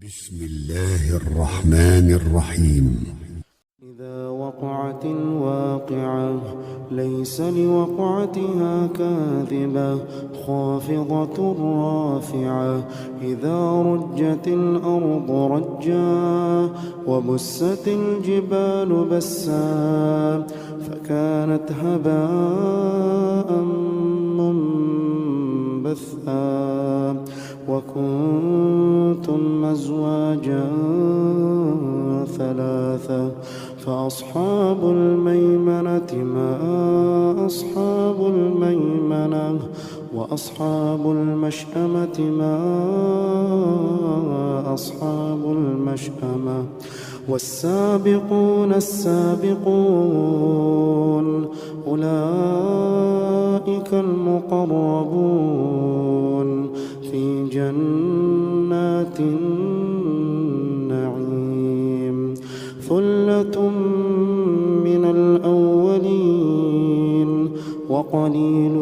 بسم الله الرحمن الرحيم. إذا وقعت الواقعة ليس لوقعتها كاذبة خافضة رافعة إذا رجت الأرض رجا وبست الجبال بسا فكانت هباء منبثا وكنتم أزواجا ثلاثة فأصحاب الميمنة ما أصحاب الميمنة وأصحاب المشأمة ما أصحاب المشأمة والسابقون السابقون أولئك المقربون في جنات النعيم ثلة من الأولين وقليل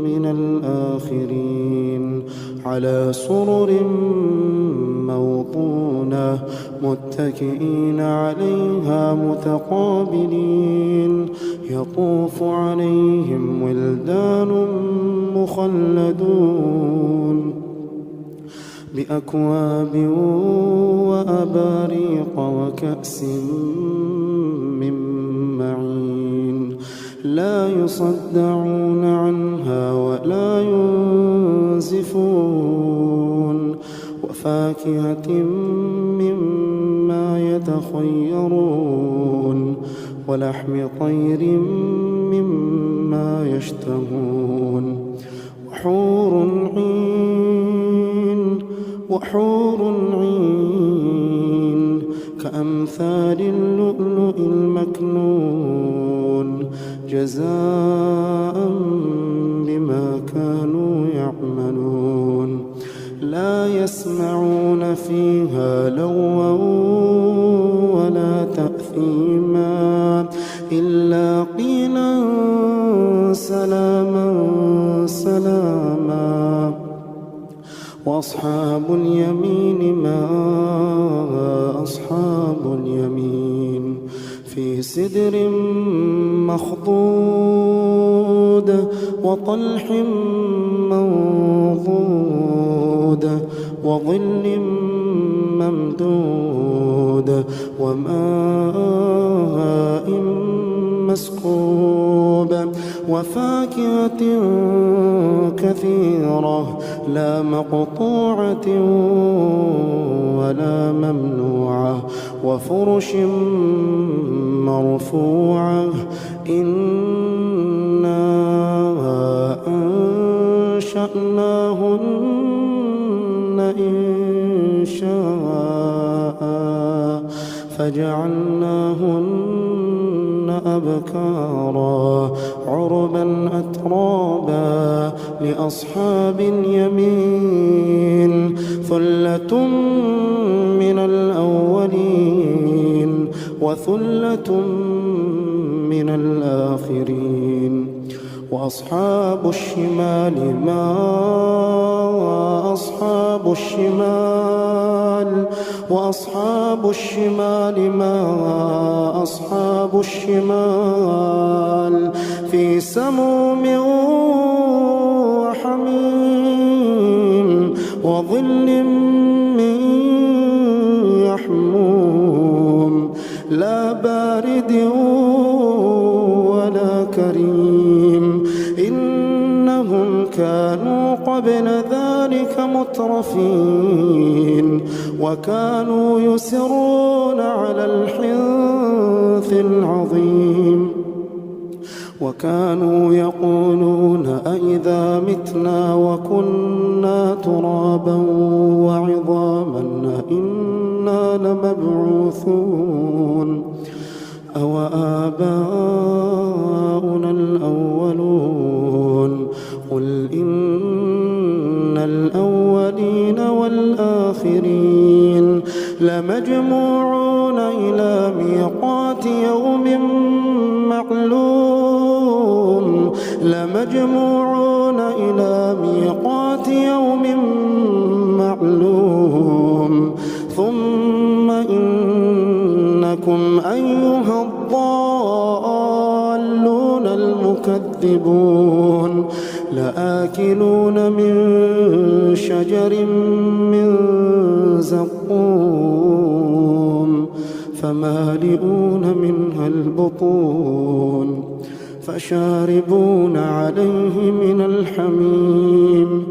من الآخرين على سرر موضونة متكئين عليها متقابلين يطوف عليهم ولدان مخلدون بأكواب وأباريق وكأس من معين لا يصدعون عنها ولا ينزفون وفاكهة مما يتخيرون ولحم طير مما يشتهون وحور عين كأمثال اللؤلؤ المكنون جزاء بما كانوا يعملون لا يسمعون فيها لغوا ولا تأثيما إلا قيلا سلاما سلاما وأصحاب اليمين ما أصحاب اليمين في سدر مخضود وطلح منضود وظل ممدود وماء مسكوب وفاكهة كثيرة لا مقطوعة ولا ممنوعة وفرش مرفوعة إنا أنشأناهن إنشاء فجعلناهن أبكارا عربا أترابا لأصحاب اليمين ثلة من الأولين وثلة من الآخرين وأصحاب الشمال ما أصحاب الشمال وأصحاب الشمال ما أصحاب الشمال في سموم وحميم وظل من يحموم لا بارد ولا كريم إنهم كانوا قبل ذلك مترفين وكانوا يسرون على الحنث العظيم وكانوا يقولون أئذا متنا وكنا ترابا وعظاما أئنا لمبعوثون أوآباؤنا الأولون قل إن الأولين والآخرين لمجموعون إلى ميقات يوم معلوم لمجموعون إلى ميقات يوم معلوم معلوم ثم إنكم أيها الضالون المكذبون لآكلون من شجر من زقوم فمالئون منها البطون فشاربون عليه من الحميم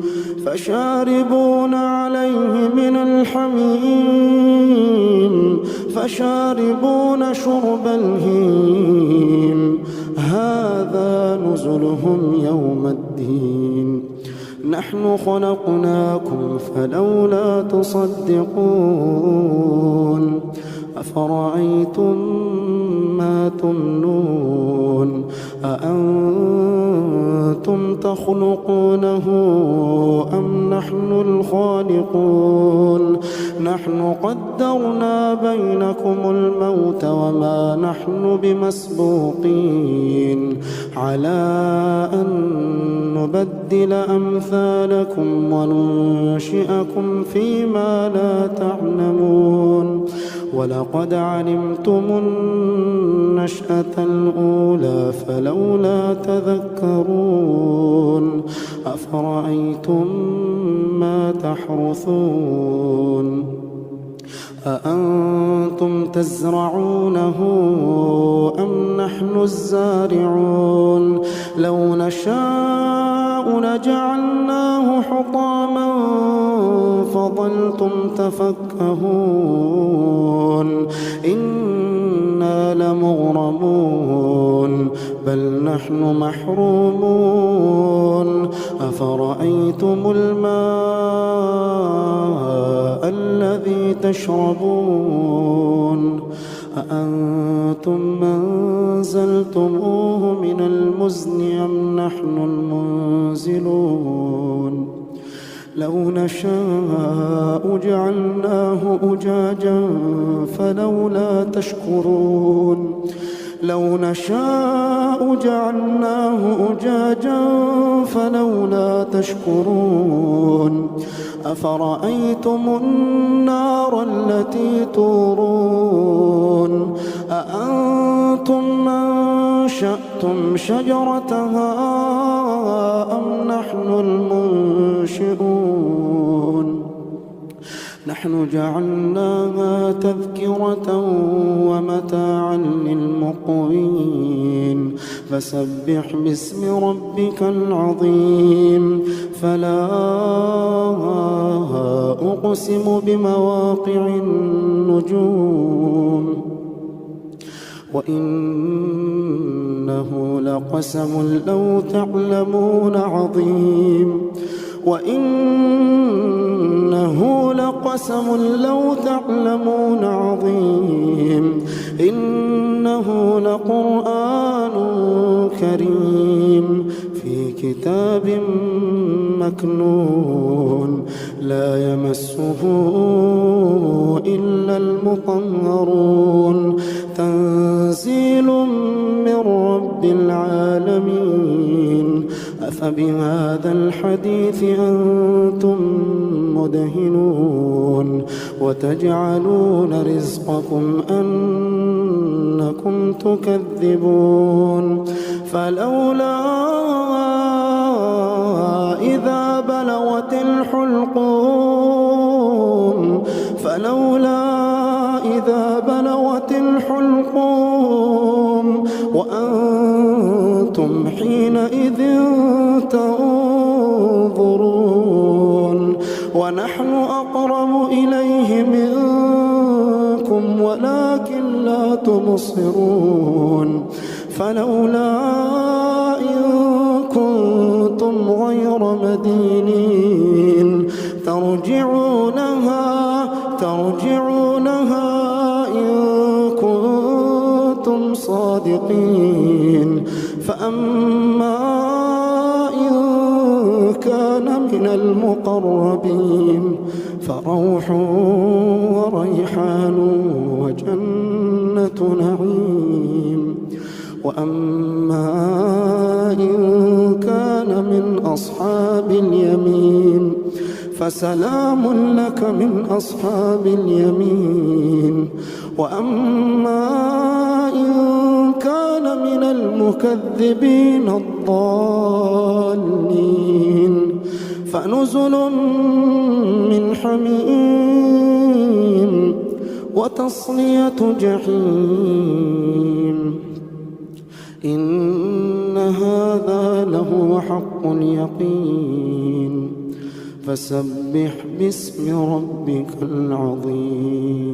فشاربون شرب الهيم هذا نزلهم يوم الدين نحن خلقناكم فلولا تصدقون أفرأيتم ما تمنون أأنتم تخلقونه أم نحن الخالقون نحن قدرنا بينكم الموت وما نحن بمسبوقين على أن نبدل أمثالكم وننشئكم فيما لا تعلمون ولقد علمتم النشأة الأولى فلولا تذكرون أفرأيتم ما تحرثون أأنتم تزرعونه أم نحن الزارعون لو نشاء لجعلناه حطاما فظلتم تفكهون إنا لمغرمون بل نحن محرومون أفرأيتم الماء الذي تشربون أأنتم أنزلتموه من المزن أم نحن المنزلون لو نشاء جعلناه أجاجا فلولا تشكرون لو نشاء جعلناه أجاجا فلولا تشكرون أفرأيتم النار التي تورون أأنتم أنشأتم شجرتها أم نحن المنشئون نحن جعلناها تذكرة ومتاعا للمقوين فسبح باسم ربك العظيم فلا أقسم بمواقع النجوم وإنه لقسم لو تعلمون عظيم وإنه لقسم لو تعلمون عظيم إنه لقرآن كريم في كتاب مكنون لا يمسه إلا المطهرون تنزيل من رب العالمين أفبهذا الحديث أنتم مدهنون وتجعلون رزقكم أنكم تكذبون فلولا إذا بلغت الحلقوم وأنتم حينئذ تنظرون ونحن أقرب إليه منكم ولكن لا تبصرون فلولا إن كنتم غير مدينين ترجعونها إن كنتم صادقين فأما إن كان من المقربين فروح وريحان وجنة نعيم وأما إن كان من أصحاب اليمين فسلام لك من أصحاب اليمين. وأما إن كان من المكذبين الضالين فنزل من حميم وتصلية جحيم. إن هذا لهو حق اليقين. فسبح باسم ربك العظيم.